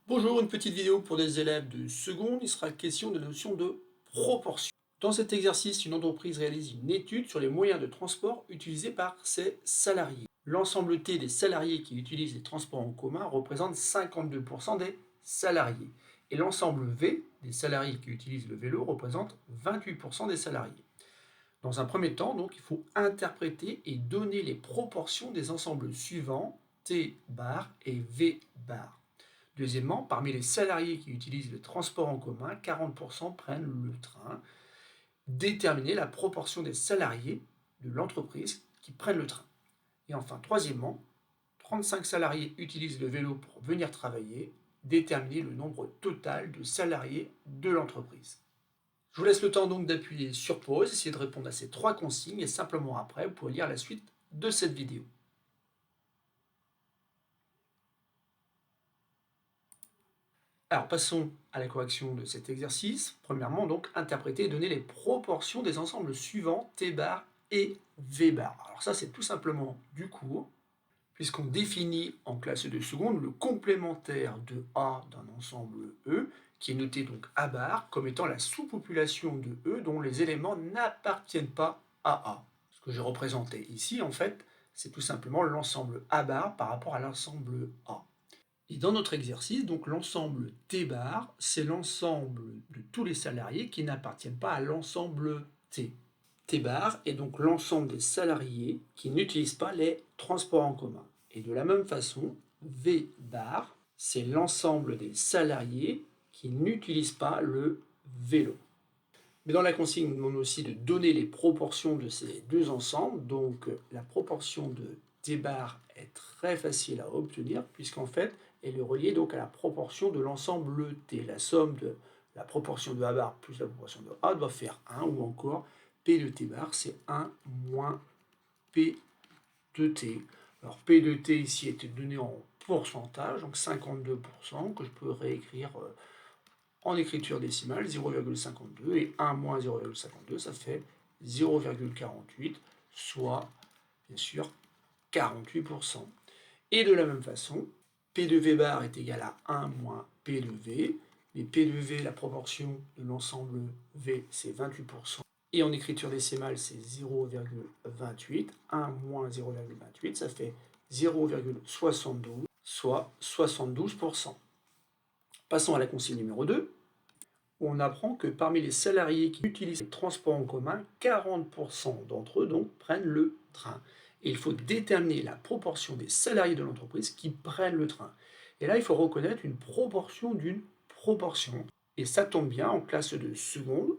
Bonjour, une petite vidéo pour des élèves de seconde. Il sera question de la notion de proportion. Dans cet exercice, une entreprise réalise une étude sur les moyens de transport utilisés par ses salariés. L'ensemble T des salariés qui utilisent les transports en commun représente 52% des salariés. Et l'ensemble V des salariés qui utilisent le vélo représente 28% des salariés. Dans un premier temps, donc, il faut interpréter et donner les proportions des ensembles suivants, T bar et V bar. Deuxièmement, parmi les salariés qui utilisent le transport en commun, 40% prennent le train. Déterminer la proportion des salariés de l'entreprise qui prennent le train. Et enfin, troisièmement, 35 salariés utilisent le vélo pour venir travailler. Déterminer le nombre total de salariés de l'entreprise. Je vous laisse le temps donc d'appuyer sur pause, essayer de répondre à ces trois consignes et simplement après, vous pourrez lire la suite de cette vidéo. Alors passons à la correction de cet exercice. Premièrement, donc, interpréter et donner les proportions des ensembles suivants, T bar et V bar. Alors ça, c'est tout simplement du cours, puisqu'on définit en classe de seconde le complémentaire de A d'un ensemble E, qui est noté donc A bar, comme étant la sous-population de E dont les éléments n'appartiennent pas à A. Ce que j'ai représenté ici, en fait, c'est tout simplement l'ensemble A bar par rapport à l'ensemble A. Et dans notre exercice, donc l'ensemble T bar, c'est l'ensemble de tous les salariés qui n'appartiennent pas à l'ensemble T. T bar est donc l'ensemble des salariés qui n'utilisent pas les transports en commun. Et de la même façon, V bar, c'est l'ensemble des salariés qui n'utilisent pas le vélo. Mais dans la consigne, on demande aussi de donner les proportions de ces deux ensembles. Donc la proportion de T bar est très facile à obtenir, puisqu'en fait, elle est reliée donc à la proportion de l'ensemble T. La somme de la proportion de A bar plus la proportion de A doit faire 1, ou encore P de T bar, c'est 1 moins P de T. Alors P de T ici était donné en pourcentage, donc 52%, que je peux réécrire en écriture décimale, 0,52, et 1 moins 0,52, ça fait 0,48, soit bien sûr 48%. Et de la même façon, P de V bar est égal à 1 moins P de V, mais P de V, la proportion de l'ensemble V, c'est 28%, et en écriture décimale, c'est 0,28, 1 moins 0,28, ça fait 0,72, soit 72%. Passons à la consigne numéro 2, où on apprend que parmi les salariés qui utilisent les transports en commun, 40% d'entre eux donc prennent le train. Et il faut déterminer la proportion des salariés de l'entreprise qui prennent le train. Et là, il faut reconnaître une proportion d'une proportion. Et ça tombe bien, en classe de seconde,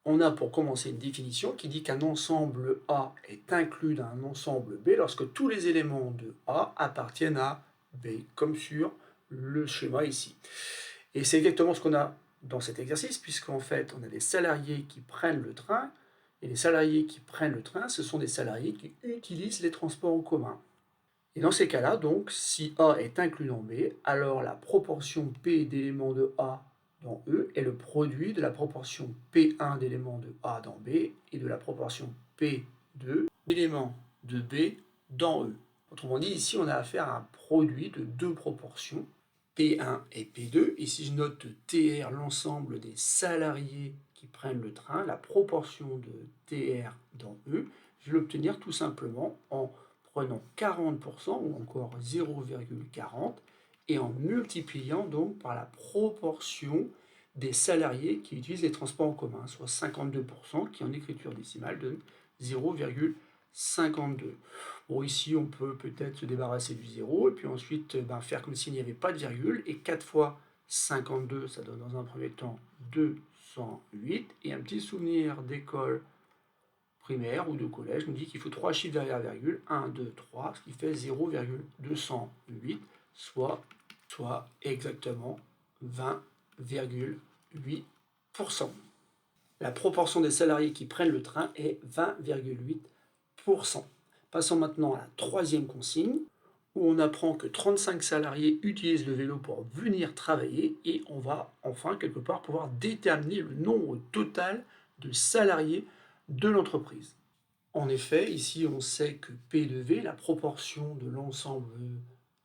on a pour commencer une définition qui dit qu'un ensemble A est inclus dans un ensemble B lorsque tous les éléments de A appartiennent à B, comme sur le schéma ici. Et c'est exactement ce qu'on a dans cet exercice, puisqu'en fait, on a des salariés qui prennent le train, et les salariés qui prennent le train, ce sont des salariés qui utilisent les transports en commun. Et dans ces cas-là, donc, si A est inclus dans B, alors la proportion P d'éléments de A dans E est le produit de la proportion P1 d'éléments de A dans B et de la proportion P2 d'éléments de B dans E. Autrement dit, ici, on a affaire à un produit de deux proportions, P1 et P2. Et si je note TR, l'ensemble des salariés qui prennent le train, la proportion de TR dans E, je vais l'obtenir tout simplement en prenant 40% ou encore 0,40 et en multipliant donc par la proportion des salariés qui utilisent les transports en commun, soit 52% qui en écriture décimale donne 0,52. Bon, ici, on peut peut-être se débarrasser du 0 et puis ensuite faire comme s'il n'y avait pas de virgule. Et 4 fois 52, ça donne dans un premier temps 208. Et un petit souvenir d'école primaire ou de collège nous dit qu'il faut 3 chiffres derrière la virgule, 1, 2, 3, ce qui fait 0,208, soit exactement 20,8%. La proportion des salariés qui prennent le train est 20,8%. Passons maintenant à la troisième consigne, où on apprend que 35 salariés utilisent le vélo pour venir travailler, et on va enfin quelque part pouvoir déterminer le nombre total de salariés de l'entreprise. En effet, ici on sait que P de V, la proportion de l'ensemble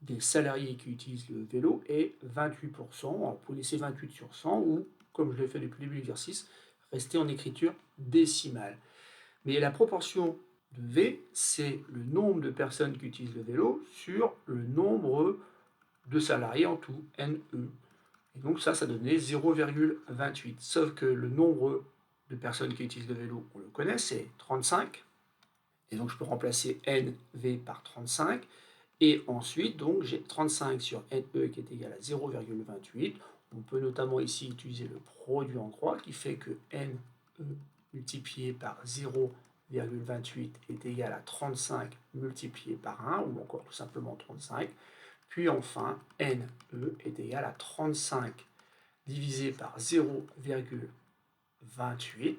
des salariés qui utilisent le vélo est 28%. Alors, vous pouvez laisser 28 sur 100 ou, comme je l'ai fait depuis le début de l'exercice, rester en écriture décimale. Mais la proportion de V, c'est le nombre de personnes qui utilisent le vélo sur le nombre de salariés en tout, NE. Et donc ça donnait 0,28. Sauf que le nombre de personnes qui utilisent le vélo, on le connaît, c'est 35. Et donc je peux remplacer NV par 35. Et ensuite, donc j'ai 35 sur NE qui est égal à 0,28. On peut notamment ici utiliser le produit en croix qui fait que NE multiplié par 0,28 est égal à 35 multiplié par 1, ou encore tout simplement 35. Puis enfin, NE est égal à 35 divisé par 0,28.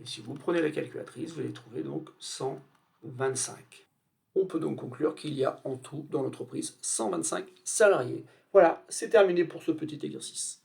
Et si vous prenez la calculatrice, vous allez trouver donc 125. On peut donc conclure qu'il y a en tout dans l'entreprise 125 salariés. Voilà, c'est terminé pour ce petit exercice.